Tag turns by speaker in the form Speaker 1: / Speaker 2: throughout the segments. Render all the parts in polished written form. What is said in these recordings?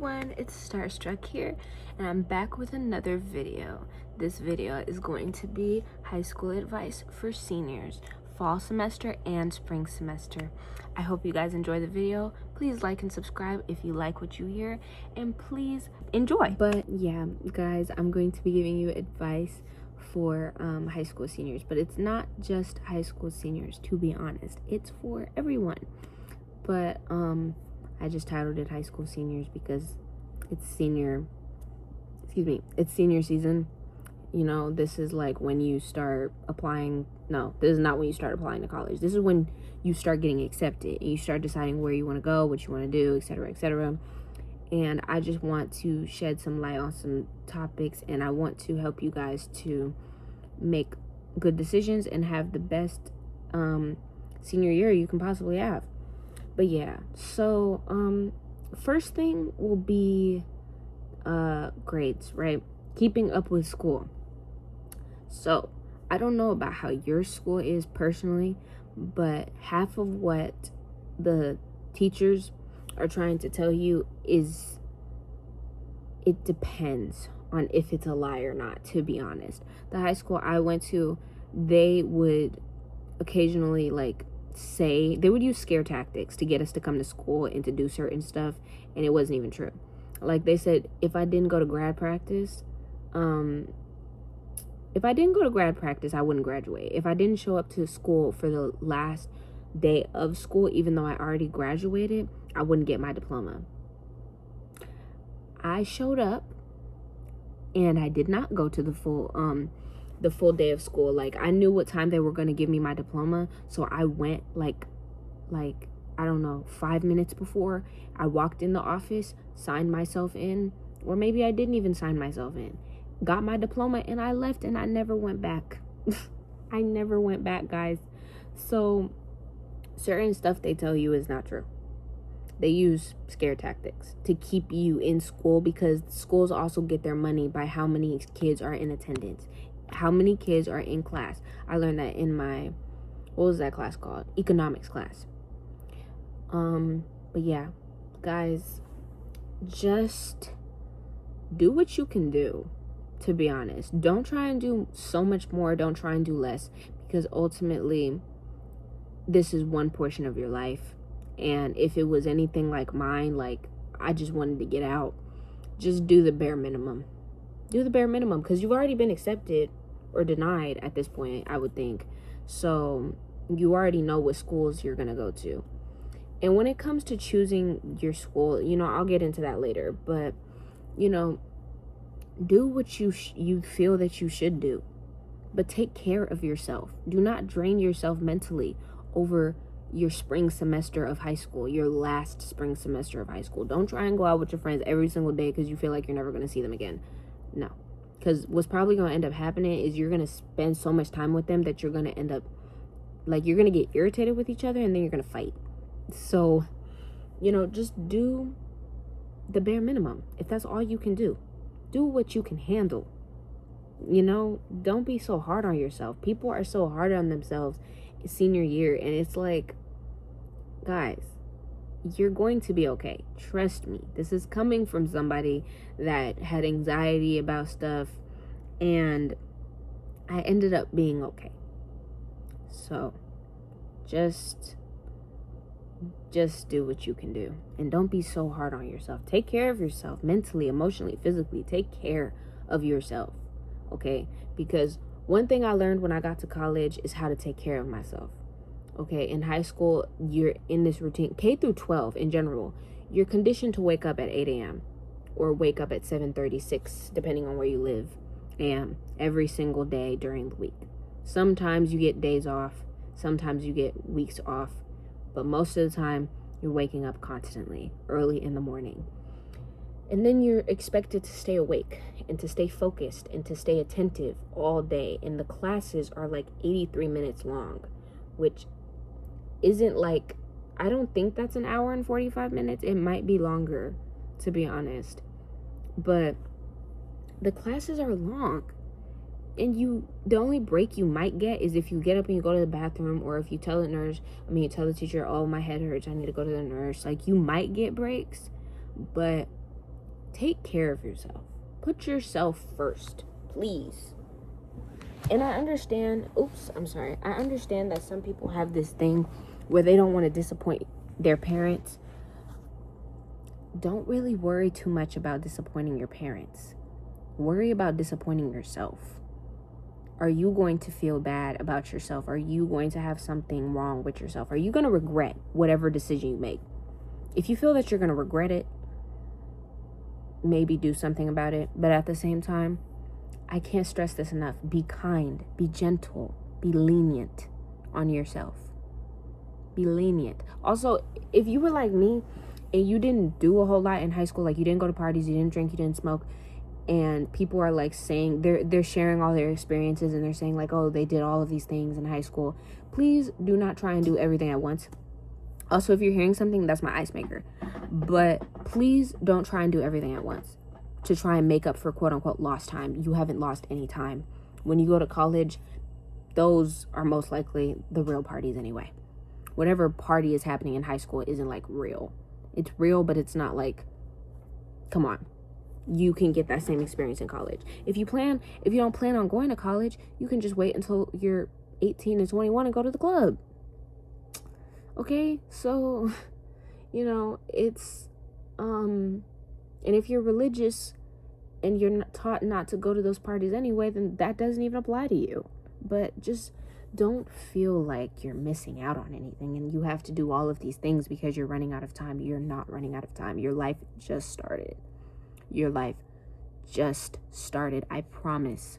Speaker 1: everyone, it's Starstruck here, and I'm back with another video. This video is going to be high school advice for seniors, fall semester and spring semester. I hope you guys enjoy the video. Please like and subscribe if you like what you hear, and please enjoy. But yeah, guys, I'm going to be giving you advice for high school seniors, but it's not just high school seniors, to be honest. It's for everyone. But I just titled it high school seniors because it's senior season. You know, this is like when you start applying. No, this is not when you start applying to college. This is when you start getting accepted and you start deciding where you want to go, what you want to do, etc., etc. And I just want to shed some light on some topics, and I want to help you guys to make good decisions and have the best senior year you can possibly have. But yeah, so first thing will be grades, right? Keeping up with school. So I don't know about how your school is personally, but half of what the teachers are trying to tell you is it depends on if it's a lie or not, to be honest. The high school I went to, they would occasionally they would use scare tactics to get us to come to school and to do certain stuff, and it wasn't even true. Like they said, if I didn't go to grad practice, I wouldn't graduate. If I didn't show up to school for the last day of school, even though I already graduated, I wouldn't get my diploma. I showed up and I did not go to the full day of school. Like, I knew what time they were going to give me my diploma, so I went like I don't know, 5 minutes before. I walked in the office, signed myself in, or maybe I didn't even sign myself in, got my diploma, and I left, and I never went back. I never went back, guys. So certain stuff they tell you is not true. They use scare tactics to keep you in school, because schools also get their money by how many kids are in attendance, how many kids are in class. I learned that in my, what was that class called? Economics class. But yeah, guys, just do what you can do, to be honest. Don't try and do so much more. Don't try and do less, because ultimately this is one portion of your life. And if it was anything like mine, like I just wanted to get out, just do the bare minimum. Do the bare minimum, because you've already been accepted or denied at this point, I would think. So you already know what schools you're going to go to. And when it comes to choosing your school, you know, I'll get into that later. But, you know, do what you feel that you should do. But take care of yourself. Do not drain yourself mentally over your spring semester of high school, your last spring semester of high school. Don't try and go out with your friends every single day because you feel like you're never going to see them again. No. Because what's probably going to end up happening is you're going to spend so much time with them that you're going to end up, you're going to get irritated with each other, and then you're going to fight. So, you know, just do the bare minimum. If that's all you can do, do what you can handle. You know, don't be so hard on yourself. People are so hard on themselves senior year, and it's like, guys, you're going to be okay. Trust me. This is coming from somebody that had anxiety about stuff, and I ended up being okay. So just do what you can do, and don't be so hard on yourself. Take care of yourself mentally, emotionally, physically. Take care of yourself, okay? Because one thing I learned when I got to college is how to take care of myself. Okay, in high school, you're in this routine. K through 12 in general, you're conditioned to wake up at 8 a.m. or wake up at 7:36, depending on where you live, and every single day during the week. Sometimes you get days off, sometimes you get weeks off, but most of the time, you're waking up constantly, early in the morning. And then you're expected to stay awake and to stay focused and to stay attentive all day. And the classes are 83 minutes long, which isn't I don't think that's an hour and 45 minutes. It might be longer, to be honest. But the classes are long. And the only break you might get is if you get up and you go to the bathroom, or if you tell you tell the teacher, oh, my head hurts, I need to go to the nurse. You might get breaks, but take care of yourself. Put yourself first, please. And I understand, I understand that some people have this thing where they don't want to disappoint their parents. Don't really worry too much about disappointing your parents. Worry about disappointing yourself. Are you going to feel bad about yourself? Are you going to have something wrong with yourself? Are you going to regret whatever decision you make? If you feel that you're going to regret it, maybe do something about it. But at the same time, I can't stress this enough. Be kind, be gentle, be lenient on yourself. Be lenient. Also, if you were like me and you didn't do a whole lot in high school, like you didn't go to parties, you didn't drink, you didn't smoke, and people are like saying, they're sharing all their experiences and they're saying like, oh, they did all of these things in high school. Please do not try and do everything at once. Also, if you're hearing something, that's my ice maker. But please don't try and do everything at once to try and make up for quote unquote lost time. You haven't lost any time. When you go to college, those are most likely the real parties anyway. Whatever party is happening in high school isn't like real. It's real, but it's not like, come on. You can get that same experience in college. If you don't plan on going to college, you can just wait until you're 18 and 21 and go to the club. Okay? So, it's, and if you're religious and you're not taught not to go to those parties anyway, then that doesn't even apply to you. But just don't feel like you're missing out on anything and you have to do all of these things because you're running out of time. You're not running out of time. Your life just started. Your life just started, I promise.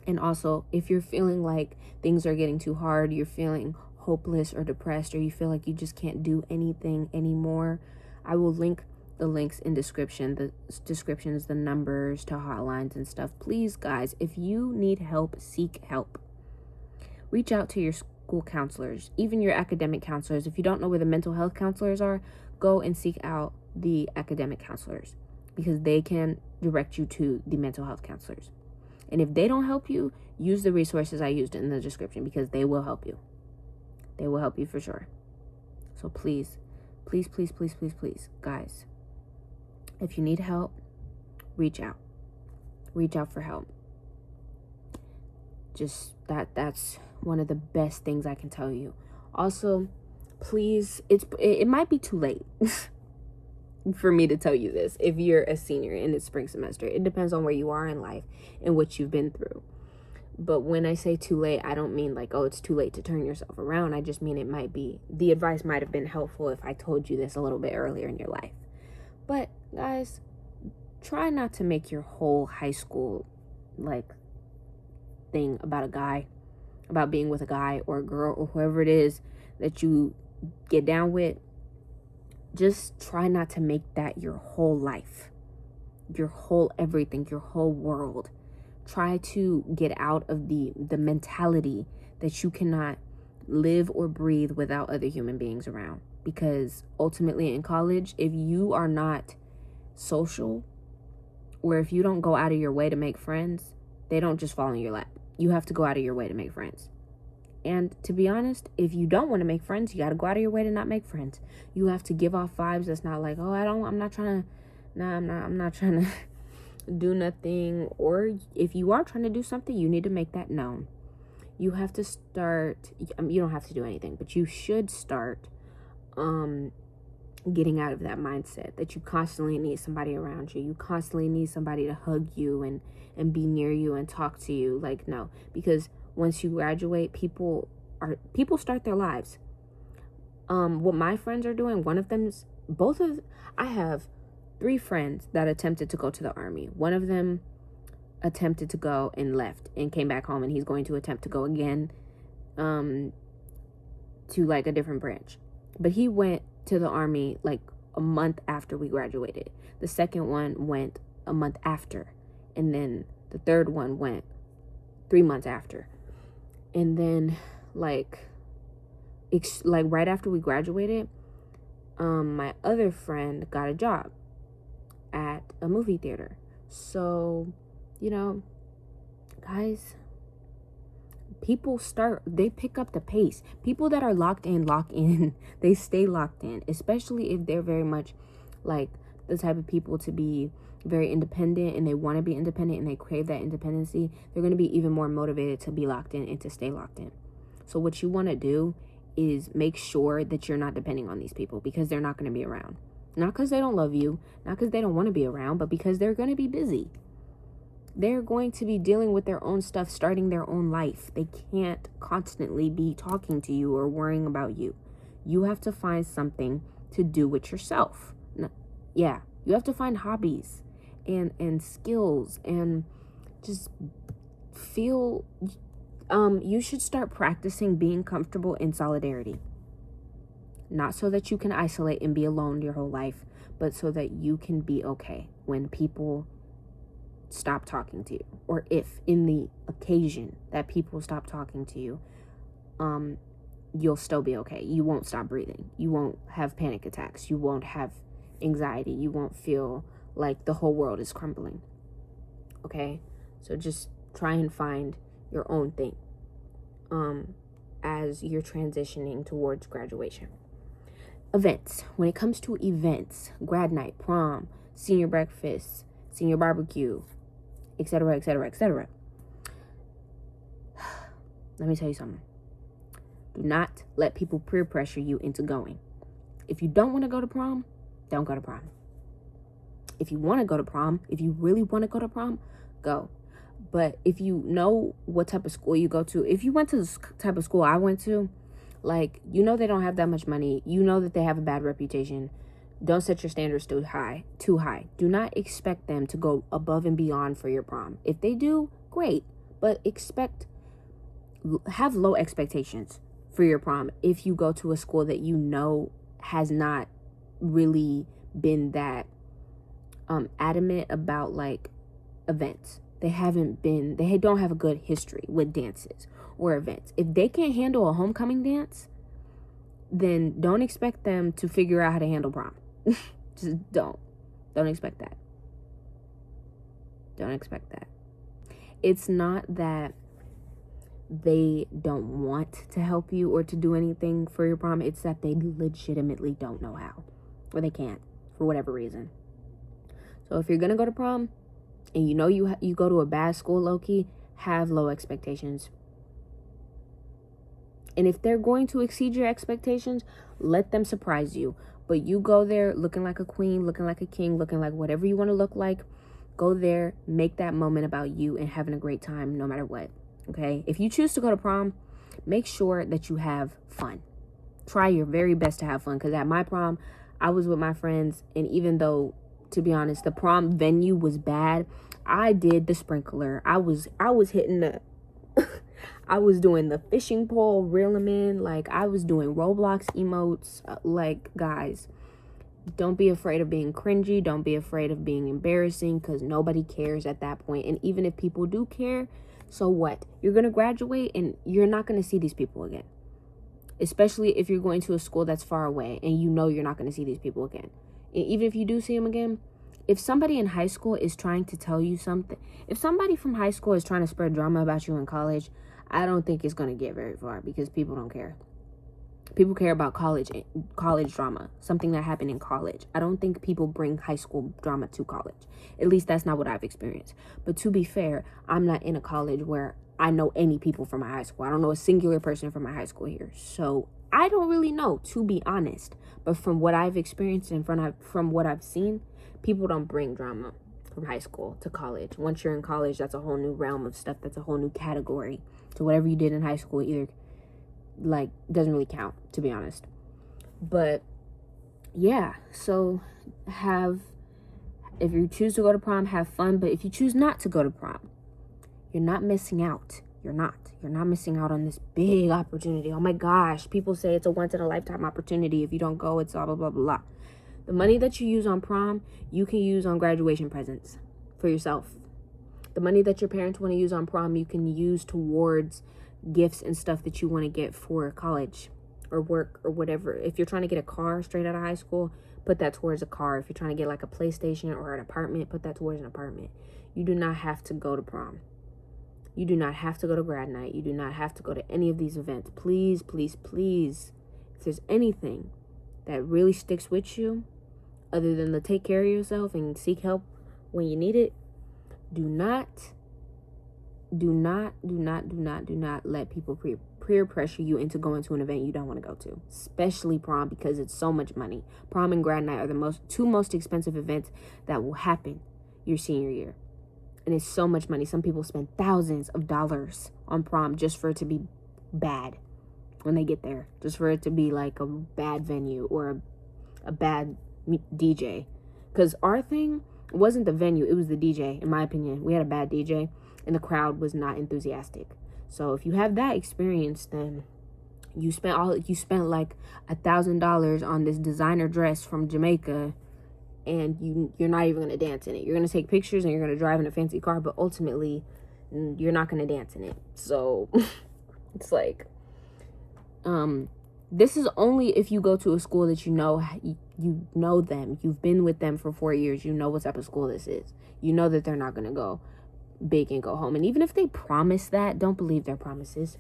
Speaker 1: And also, if you're feeling like things are getting too hard, you're feeling hopeless or depressed, or you feel like you just can't do anything anymore, I will link the links in the descriptions, the numbers to hotlines and stuff. Please, guys, if you need help, seek help. Reach out to your school counselors, even your academic counselors. If you don't know where the mental health counselors are, go and seek out the academic counselors, because they can direct you to the mental health counselors. And if they don't help you, use the resources I used in the description, because they will help you. They will help you for sure. So please, please, please, please, please, please, guys, if you need help, reach out. Reach out for help. Just that's one of the best things I can tell you. Also, please, it might be too late for me to tell you this if you're a senior in the spring semester. It depends on where you are in life and what you've been through. But when I say too late, I don't mean like, oh, it's too late to turn yourself around. I just mean the advice might have been helpful if I told you this a little bit earlier in your life. But guys, try not to make your whole high school like thing about a guy, about being with a guy or a girl or whoever it is that you get down with. Just try not to make that your whole life, your whole everything, your whole world. Try to get out of the mentality that you cannot live or breathe without other human beings around. Because ultimately in college, if you are not social, or if you don't go out of your way to make friends, they don't just fall in your lap. You have to go out of your way to make friends. And to be honest, if you don't want to make friends, you got to go out of your way to not make friends. You have to give off vibes that's not like, oh, I'm not trying to do nothing. Or if you are trying to do something, you need to make that known. You have to start, you don't have to do anything, but you should start getting out of that mindset that you constantly need somebody around you. You constantly need somebody to hug you and be near you and talk to you. Like, no, because once you graduate, people start their lives. What my friends are doing, I have 3 friends that attempted to go to the army. One of them attempted to go and left and came back home, and he's going to attempt to go again to like a different branch. But he went to the army like a month after we graduated. The second one went a month after, and then the third one went 3 months after. And then like right after we graduated, my other friend got a job at a movie theater. So, guys, they pick up the pace. People that are lock in, they stay locked in, especially if they're very much like the type of people to be very independent, and they want to be independent, and they crave that independency, they're going to be even more motivated to be locked in and to stay locked in. So what you want to do is make sure that you're not depending on these people, because they're not going to be around. Not because they don't love you, not because they don't want to be around, but because they're going to be busy. They're going to be dealing with their own stuff, starting their own life. They can't constantly be talking to you or worrying about you. You have to find something to do with yourself. Yeah, you have to find hobbies and skills, and just feel, you should start practicing being comfortable in solidarity. Not so that you can isolate and be alone your whole life, but so that you can be okay when people stop talking to you, or if in the occasion that people stop talking to you, you'll still be okay. You won't stop breathing. You won't have panic attacks. You won't have anxiety. You won't feel like the whole world is crumbling. Okay? So just try and find your own thing as you're transitioning towards graduation. Events. When it comes to events, grad night, prom, senior breakfast, senior barbecue, etc., etc., etc. Let me tell you something. Do not let people peer pressure you into going. If you don't want to go to prom, don't go to prom. If you want to go to prom, if you really want to go to prom, go. But if you know what type of school you go to, if you went to the type of school I went to, like, you know they don't have that much money. You know that they have a bad reputation. Don't set your standards too high. Do not expect them to go above and beyond for your prom. If they do, great. But have low expectations for your prom if you go to a school that you know has not really been that adamant about, like, events. They don't have a good history with dances or events. If they can't handle a homecoming dance, then don't expect them to figure out how to handle prom. Just don't expect that. Don't expect that. It's not that they don't want to help you or to do anything for your prom. It's that they legitimately don't know how, or they can't for whatever reason. So if you're gonna go to prom and you know you go to a bad school, low-key, have low expectations. And if they're going to exceed your expectations, let them surprise you. But you go there looking like a queen, looking like a king, looking like whatever you want to look like. Go there, make that moment about you and having a great time no matter what. Okay? If you choose to go to prom, make sure that you have fun. Try your very best to have fun. Because at my prom, I was with my friends. And even though, to be honest, the prom venue was bad, I did the sprinkler. I was hitting the... I was doing the fishing pole, reel them in. Like, I was doing Roblox emotes. Like, guys, don't be afraid of being cringy. Don't be afraid of being embarrassing, because nobody cares at that point. And even if people do care, so what? You're going to graduate and you're not going to see these people again. Especially if you're going to a school that's far away and you know you're not going to see these people again. And even if you do see them again, if somebody in high school is trying to tell you something, if somebody from high school is trying to spread drama about you in college, I don't think it's going to get very far, because people don't care. People care about college drama, something that happened in college. I don't think people bring high school drama to college. At least that's not what I've experienced. But to be fair, I'm not in a college where I know any people from my high school. I don't know a singular person from my high school here. So I don't really know, to be honest. But from what I've experienced and from what I've seen, people don't bring drama from high school to college. Once you're in college, that's a whole new realm of stuff. That's a whole new category. So whatever you did in high school either, like, doesn't really count, to be honest. But yeah, so if you choose to go to prom, have fun. But if you choose not to go to prom, you're not missing out. You're not missing out on this big opportunity. Oh my gosh, people say it's a once in a lifetime opportunity. If you don't go, it's blah blah blah blah. The money that you use on prom, you can use on graduation presents for yourself. The money that your parents want to use on prom, you can use towards gifts and stuff that you want to get for college or work or whatever. If you're trying to get a car straight out of high school, put that towards a car. If you're trying to get like a PlayStation or an apartment, put that towards an apartment. You do not have to go to prom. You do not have to go to grad night. You do not have to go to any of these events. Please, please, please, if there's anything that really sticks with you, other than to take care of yourself and seek help when you need it, do not let people peer pressure you into going to an event you don't want to go to, especially prom, because it's so much money. Prom and grad night are the two most expensive events that will happen your senior year, and it's so much money. Some people spend thousands of dollars on prom just for it to be bad when they get there, just for it to be like a bad venue or a bad DJ. Because our thing wasn't the venue, it was the DJ. In my opinion, we had a bad DJ and the crowd was not enthusiastic. So if you have that experience, then you spent like $1,000 on this designer dress from Jamaica, and you're not even gonna dance in it. You're gonna take pictures and you're gonna drive in a fancy car, but ultimately you're not gonna dance in it. So it's like, this is only if you go to a school that you know them, you've been with them for 4 years, you know what type of school this is. You know that they're not gonna go big and go home. And even if they promise that, don't believe their promises,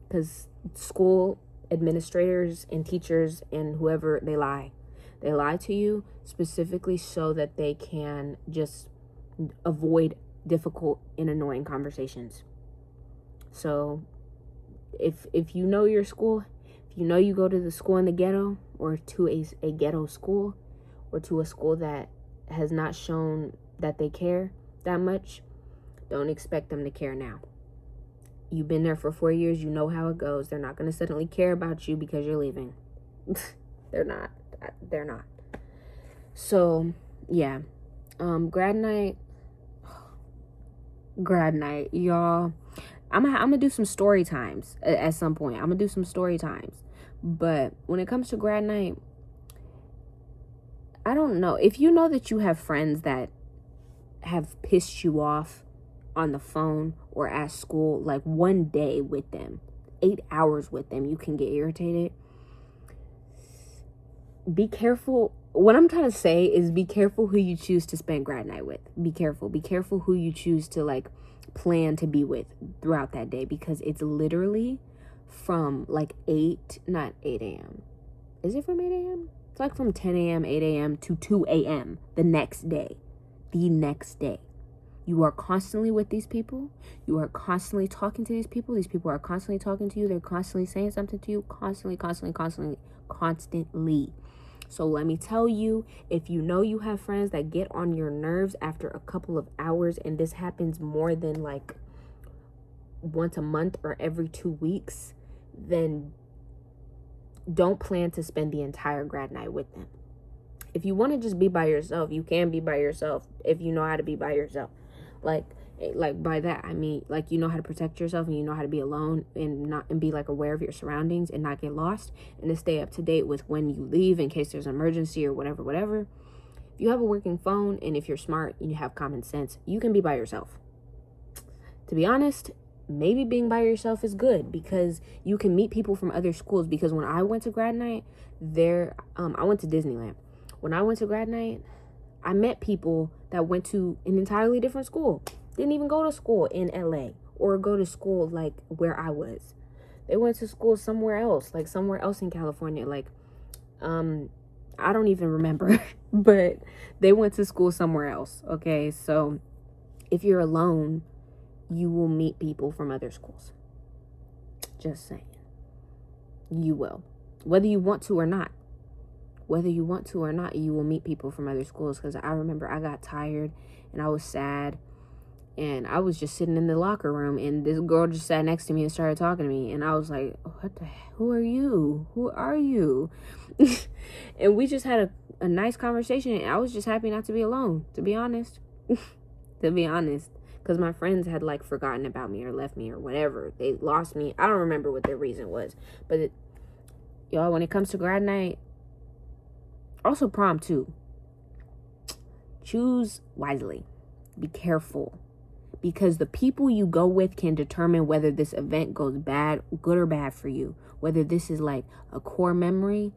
Speaker 1: because school administrators and teachers and whoever, they lie to you specifically so that they can just avoid difficult and annoying conversations. So if you know your school, if you know you go to the school in the ghetto, or to a ghetto school, or to a school that has not shown that they care that much, don't expect them to care now. You've been there for 4 years, you know how it goes. They're not going to suddenly care about you because you're leaving. They're not. So yeah, grad night, y'all. I'm gonna do some story times at some point. I'm gonna do some story times. But when it comes to grad night, I don't know. If you know that you have friends that have pissed you off on the phone or at school, like one day with them, 8 hours with them, you can get irritated. Be careful. What I'm trying to say is be careful who you choose to spend grad night with. Be careful who you choose to like plan to be with throughout that day, because it's literally from like 8 a.m. Is it from 8 a.m.? It's like from 10 a.m., 8 a.m. to 2 a.m. the next day. You are constantly with these people. You are constantly talking to these people. These people are constantly talking to you. They're constantly saying something to you. Constantly. So let me tell you, if you know you have friends that get on your nerves after a couple of hours, and this happens more than like once a month or every 2 weeks, then don't plan to spend the entire grad night with them. If you want to just be by yourself, you can be by yourself if you know how to be by yourself. Like by that, I mean, like, you know how to protect yourself and you know how to be alone and be like aware of your surroundings and not get lost, and to stay up to date with when you leave in case there's an emergency or whatever. If you have a working phone and if you're smart and you have common sense, you can be by yourself. To be honest, maybe being by yourself is good because you can meet people from other schools. Because when I went to grad night, I went to Disneyland. When I went to grad night, I met people that went to an entirely different school. Didn't even go to school in LA or go to school like where I was. They went to school somewhere else, like somewhere else in California. Like, I don't even remember, but they went to school somewhere else. Okay, so if you're alone, you will meet people from other schools. Just saying. You will. Whether you want to or not. You will meet people from other schools. Because I remember I got tired and I was sad. And I was just sitting in the locker room. And this girl just sat next to me and started talking to me. And I was like, what the heck? Who are you? And we just had a nice conversation. And I was just happy not to be alone, to be honest. Because my friends had like forgotten about me or left me or whatever. They lost me. I don't remember what their reason was. But y'all, when it comes to grad night, also prom too, choose wisely. Be careful. Because the people you go with can determine whether this event goes good or bad for you. Whether this is like a core memory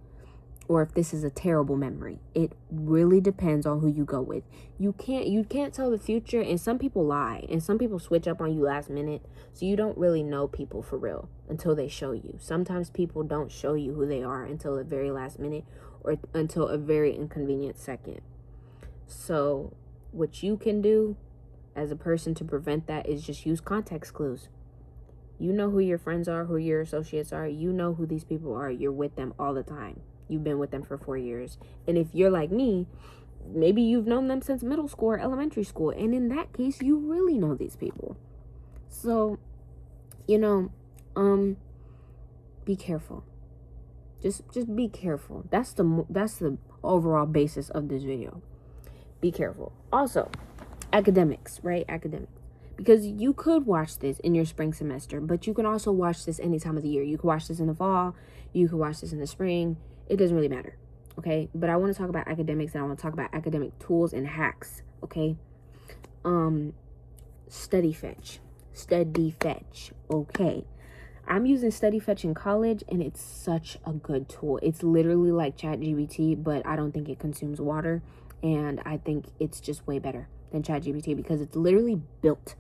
Speaker 1: or if this is a terrible memory. It really depends on who you go with. You can't tell the future, and some people lie and some people switch up on you last minute. So you don't really know people for real until they show you. Sometimes people don't show you who they are until the very last minute, or until a very inconvenient second. So what you can do as a person to prevent that is just use context clues. You know who your friends are, who your associates are. You know who these people are. You're with them all the time. You've been with them for 4 years. And if you're like me, maybe you've known them since middle school or elementary school. And in that case, you really know these people. So, be careful. Just be careful. That's the overall basis of this video. Be careful. Also, academics, right? Academics. Because you could watch this in your spring semester, but you can also watch this any time of the year. You could watch this in the fall. You could watch this in the spring. It doesn't really matter, okay? But I want to talk about academics, and I want to talk about academic tools and hacks, okay? Study Fetch, okay? I'm using Study Fetch in college, and it's such a good tool. It's literally like ChatGPT, but I don't think it consumes water, and I think it's just way better than ChatGPT because it's literally built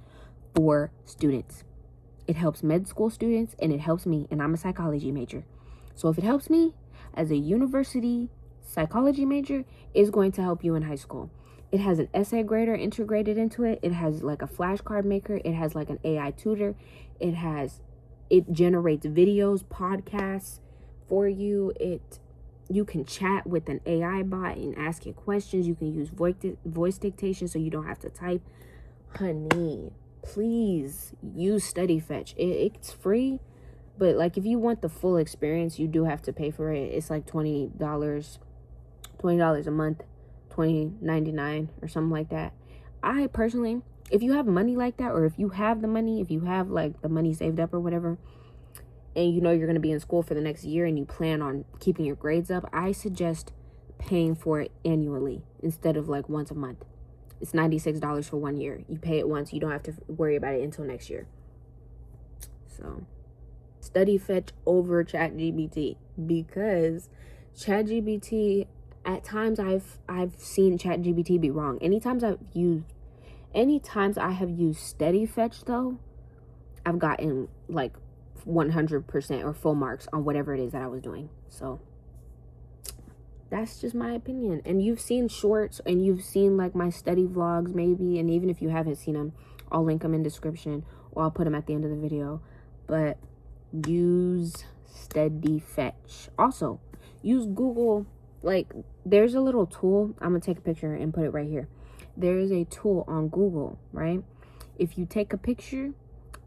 Speaker 1: for students. It helps med school students, and it helps me, and I'm a psychology major. So if it helps me as a university psychology major, it's going to help you in high school. It has an essay grader integrated into it. It has like a flashcard maker. It has like an AI tutor. It generates videos, podcasts for you. You can chat with an AI bot and ask it questions. You can use voice dictation so you don't have to type. Honey, please use Study Fetch. It's free, but like if you want the full experience, you do have to pay for it. It's like $20 a month, $20.99 or something like that. I personally, if you have money like that, or if you have the money, if you have like the money saved up or whatever, and you know you're going to be in school for the next year and you plan on keeping your grades up, I suggest paying for it annually instead of like once a month. It's $96 for 1 year. You pay it once. You don't have to worry about it until next year. So, Study Fetch over ChatGPT, because ChatGPT, at times I've seen ChatGPT be wrong. Anytime I have used Study Fetch though, I've gotten like 100% or full marks on whatever it is that I was doing. So that's just my opinion. And you've seen shorts, and you've seen like my study vlogs maybe, and even if you haven't seen them, I'll link them in description, or I'll put them at the end of the video. But use Study Fetch. Also, use Google. Like, there's a little tool. I'm gonna take a picture and put it right here. There is a tool on Google, right? If you take a picture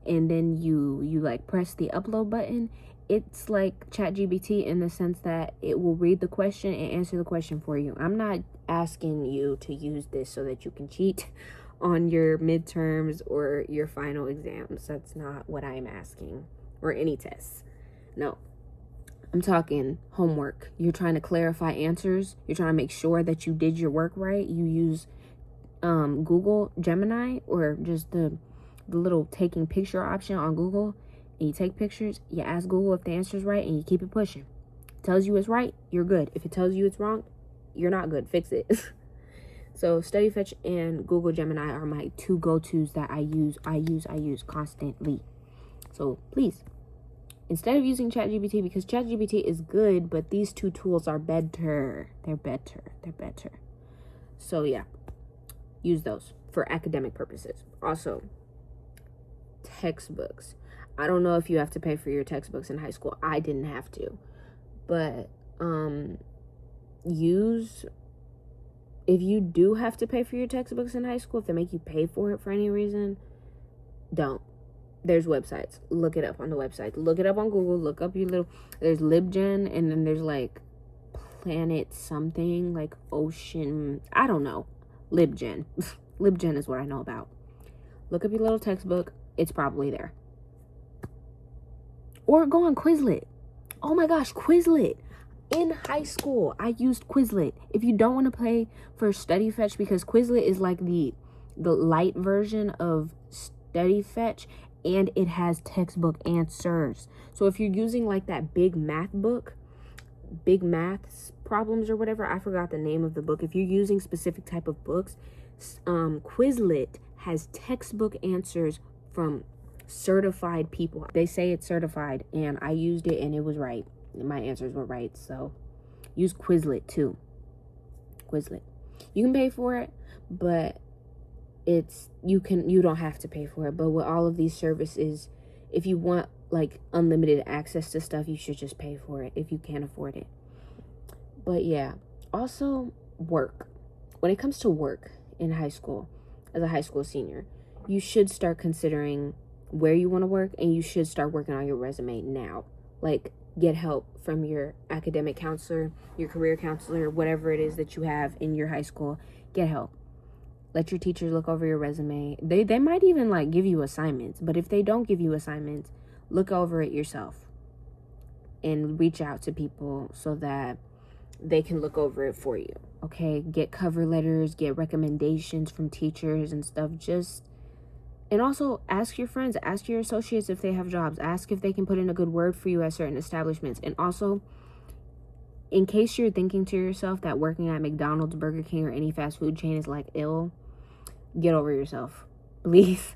Speaker 1: and then you like press the upload button, it's like ChatGPT in the sense that it will read the question and answer the question for you. I'm not asking you to use this so that you can cheat on your midterms or your final exams. That's not what I'm asking, or any tests. No, I'm talking homework. You're trying to clarify answers. You're trying to make sure that you did your work right. You use Google Gemini, or just the little taking picture option on Google, and you take pictures. You ask Google if the answer is right, and you keep it pushing. It tells you it's right, you're good. If it tells you it's wrong, you're not good. Fix it. So Study Fetch and Google Gemini are my two go-tos that I use constantly. So please, instead of using ChatGPT, because ChatGPT is good, but these two tools are better. They're better. So yeah, use those for academic purposes. Also, textbooks. I don't know if you have to pay for your textbooks in high school. I didn't have to. But if you do have to pay for your textbooks in high school, if they make you pay for it for any reason, don't. There's websites. Look it up on the website. Look it up on Google. Look up there's LibGen, and then there's like Planet something, like Ocean. I don't know. LibGen. LibGen is what I know about. Look up your little textbook. It's probably there. Or go on Quizlet. Oh my gosh, Quizlet. In high school, I used Quizlet. If you don't want to pay for Study Fetch, because Quizlet is like the light version of Study Fetch, and it has textbook answers. So if you're using like that big math problems or whatever, I forgot the name of the book. If you're using specific type of books, Quizlet has textbook answers from certified people. They say it's certified, and I used it and it was right. My answers were right. So Use Quizlet too. Quizlet. You can pay for it, but you don't have to pay for it. But with all of these services, if you want like unlimited access to stuff, you should just pay for it if you can't afford it. But yeah, also work. When it comes to work in high school, as a high school senior, you should start considering where you want to work, and you should start working on your resume now. Like, get help from your academic counselor, your career counselor, whatever it is that you have in your high school. Get help. Let your teachers look over your resume. They might even like give you assignments, but if they don't give you assignments, look over it yourself and reach out to people so that they can look over it for you. Okay, get cover letters, get recommendations from teachers and stuff. And also ask your friends, ask your associates if they have jobs, ask if they can put in a good word for you at certain establishments. And also, in case you're thinking to yourself that working at McDonald's, Burger King, or any fast food chain is like ill, get over yourself. Please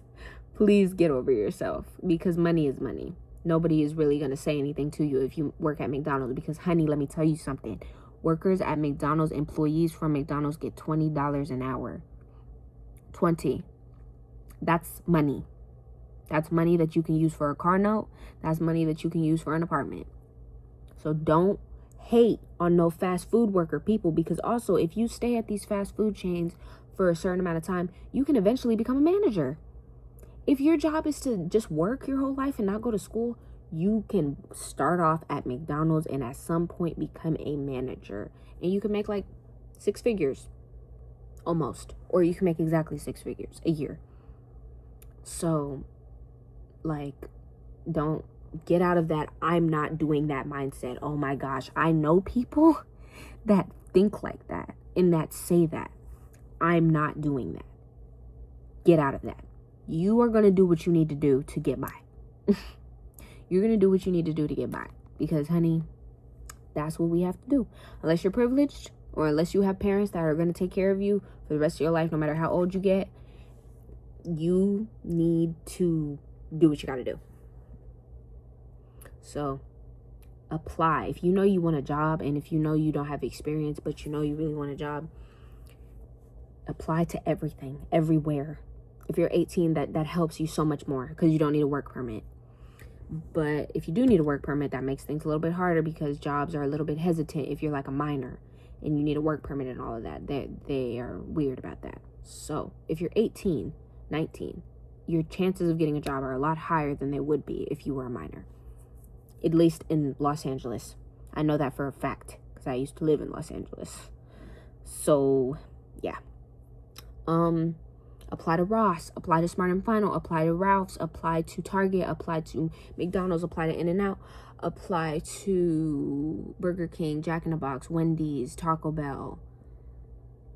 Speaker 1: get over yourself, because money is money. Nobody is really going to say anything to you if you work at McDonald's, because honey, let me tell you something. Workers at McDonald's, employees from McDonald's get $20 an hour. 20. That's money. That's money that you can use for a car note. That's money that you can use for an apartment. So don't hate on no fast food worker people, because also if you stay at these fast food chains for a certain amount of time, you can eventually become a manager. If your job is to just work your whole life and not go to school, you can start off at McDonald's and at some point become a manager. And you can make like 6 figures. Almost. Or you can make exactly 6 figures a year. So, like, don't get out of that I'm not doing that mindset. Oh my gosh, I know people that think like that and that say that. I'm not doing that. Get out of that. You are going to do what you need to do to get by. You're going to do what you need to do to get by. Because, honey, that's what we have to do. Unless you're privileged, or unless you have parents that are going to take care of you for the rest of your life, no matter how old you get, you need to do what you got to do. So, apply. If you know you want a job, and if you know you don't have experience, but you know you really want a job, apply to everything, everywhere. If you're 18, that helps you so much more, because you don't need a work permit. But if you do need a work permit, that makes things a little bit harder, because jobs are a little bit hesitant if you're like a minor and you need a work permit and all of that. They are weird about that. So if you're 18, 19, your chances of getting a job are a lot higher than they would be if you were a minor. At least in Los Angeles. I know that for a fact, because I used to live in Los Angeles. So, yeah. Apply to Ross, apply to Smart and Final, apply to Ralph's, apply to Target, apply to McDonald's, apply to In-N-Out, apply to Burger King, Jack in the Box, Wendy's, Taco Bell.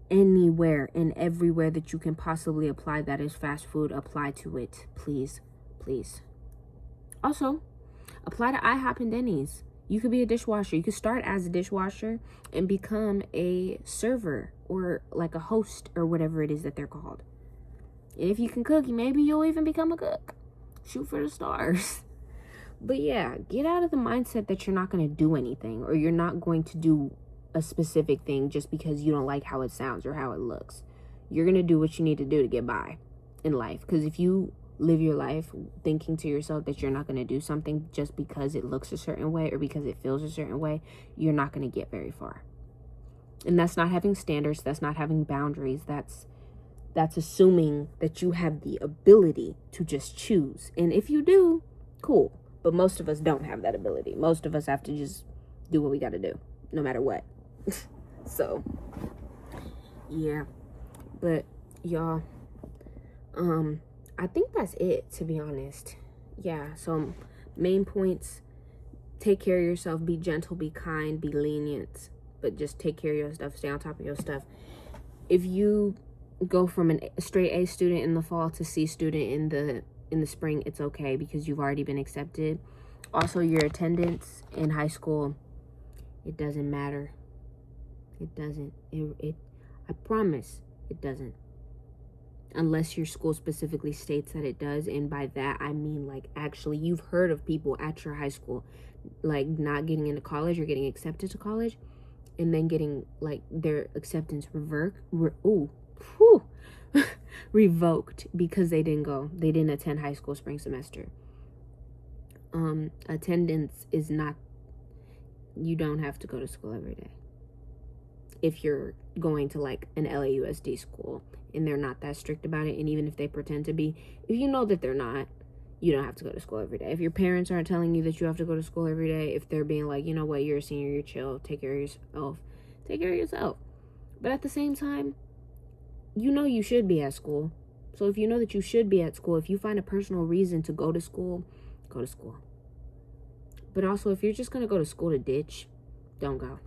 Speaker 1: Anywhere and everywhere that you can possibly apply that is fast food, apply to it. Please. Also, apply to IHOP and Denny's. You could be a dishwasher. You could start as a dishwasher and become a server, or like a host, or whatever it is that they're called. And if you can cook, maybe you'll even become a cook. Shoot for the stars. But yeah, get out of the mindset that you're not going to do anything, or you're not going to do a specific thing just because you don't like how it sounds or how it looks. You're going to do what you need to do to get by in life. Because if you live your life thinking to yourself that you're not going to do something just because it looks a certain way or because it feels a certain way, you're not going to get very far. And that's not having standards. That's not having boundaries. That's assuming that you have the ability to just choose. And if you do, cool. But most of us don't have that ability. Most of us have to just do what we got to do, no matter what. So, yeah. But, y'all, I think that's it, to be honest. Yeah, so main points: take care of yourself, be gentle, be kind, be lenient, but just take care of your stuff, stay on top of your stuff. If you go from a straight A student in the fall to C student in the spring, it's okay, because you've already been accepted. Also, your attendance in high school, it doesn't matter. It doesn't. I promise it doesn't. Unless your school specifically states that it does. And by that, I mean, like, actually, you've heard of people at your high school, like, not getting into college or getting accepted to college. and then getting like their acceptance revoked because they didn't attend high school spring semester. Attendance is not, you don't have to go to school every day if you're going to like an LAUSD school and they're not that strict about it. And even if they pretend to be, if you know that they're not, you don't have to go to school every day. If your parents aren't telling you that you have to go to school every day, if they're being like, you know what, you're a senior, you're chill, take care of yourself. But at the same time, you know you should be at school. So if you know that you should be at school, if you find a personal reason to go to school, go to school. But also, if you're just going to go to school to ditch, don't go.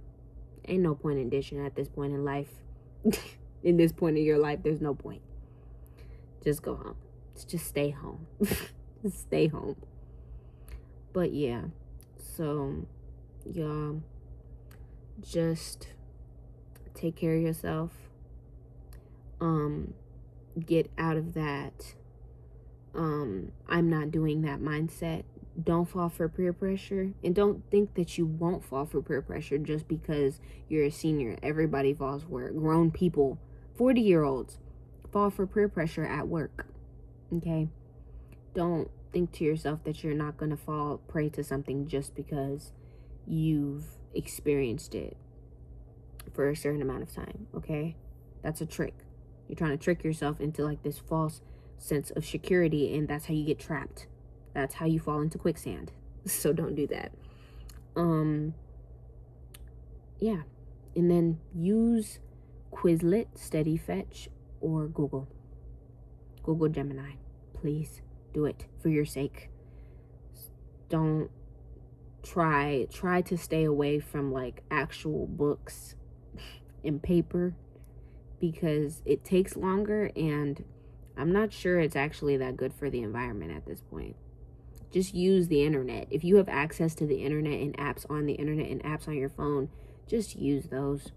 Speaker 1: Ain't no point in ditching at this point in life. In this point in your life, there's no point. Just go home. Just stay home. Stay home. But yeah, so y'all just take care of yourself. Get out of that I'm not doing that mindset. Don't fall for peer pressure, and don't think that you won't fall for peer pressure just because you're a senior. Everybody falls for it. Grown people, 40-year-olds, fall for peer pressure at work. Okay? Don't think to yourself that you're not going to fall prey to something just because you've experienced it for a certain amount of time. Okay? That's a trick. You're trying to trick yourself into like this false sense of security, and that's how you get trapped. That's how you fall into quicksand. So don't do that. Yeah. And then use Quizlet, SteadyFetch, or Google Gemini. Please do it for your sake. Don't try to stay away from like actual books and paper, because it takes longer, and I'm not sure it's actually that good for the environment at this point. Just use the internet. If you have access to the internet and apps on the internet and apps on your phone, just use those,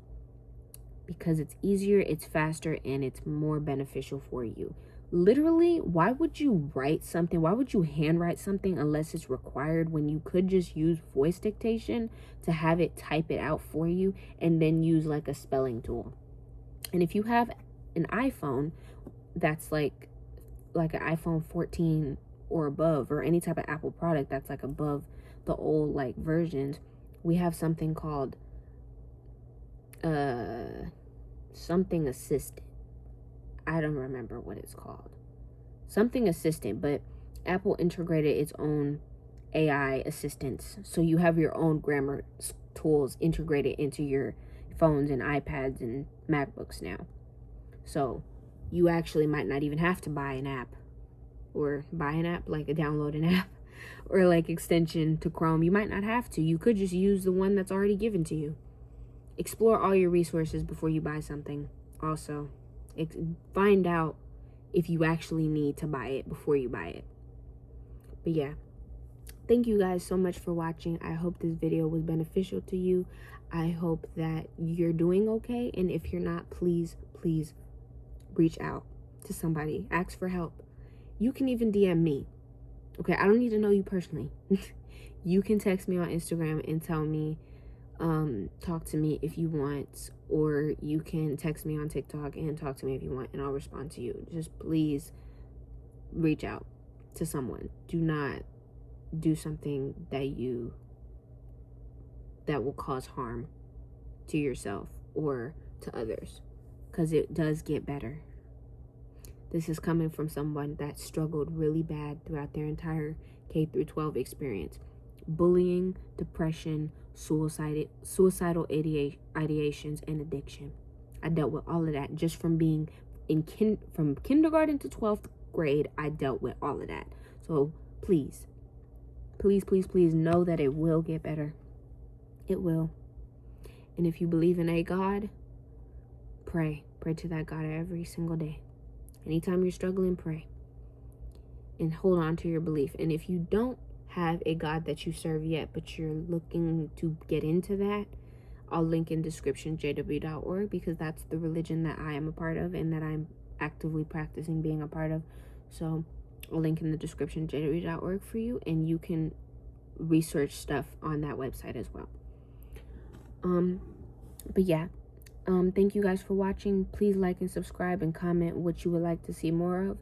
Speaker 1: because it's easier, it's faster, and it's more beneficial for you. Literally, why would you write something? Why would you handwrite something unless it's required, when you could just use voice dictation to have it type it out for you, and then use like a spelling tool? And if you have an iPhone that's like an iPhone 14 or above, or any type of Apple product that's like above the old like versions, we have something called something assistant. I don't remember what it's called. Something assistant, but Apple integrated its own AI assistants. So you have your own grammar tools integrated into your phones and iPads and MacBooks now. So you actually might not even have to buy an app, like download an app, or like extension to Chrome. You might not have to. You could just use the one that's already given to you. Explore all your resources before you buy something. Also, find out if you actually need to buy it before you buy it. But yeah, thank you guys so much for watching. I hope this video was beneficial to you. I hope that you're doing okay, and if you're not, please reach out to somebody. Ask for help. You can even DM me. Okay, I don't need to know you personally. You can text me on Instagram and tell me, talk to me if you want, or you can text me on TikTok and talk to me if you want, and I'll respond to you. Just please reach out to someone. Do not do something that will cause harm to yourself or to others, because it does get better. This is coming from someone that struggled really bad throughout their entire K through 12 experience. Bullying, depression, suicidal ideations, and addiction. I dealt with all of that just from being from kindergarten to 12th grade. I dealt with all of that. So please know that it will get better. It will. And if you believe in a God, pray to that God every single day. Anytime you're struggling, pray and hold on to your belief. And if you don't have a God that you serve yet, but you're looking to get into that, I'll link in description jw.org, because that's the religion that I am a part of and that I'm actively practicing being a part of. So I'll link in the description jw.org for you, and you can research stuff on that website as well. But yeah, thank you guys for watching. Please like and subscribe and comment what you would like to see more of.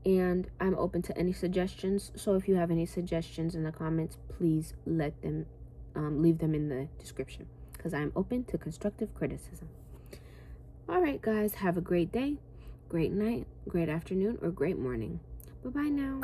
Speaker 1: And I'm open to any suggestions. So if you have any suggestions in the comments, please let them leave them in the description, because I'm open to constructive criticism. All right, guys, have a great day, great night, great afternoon, or great morning. Bye-bye now.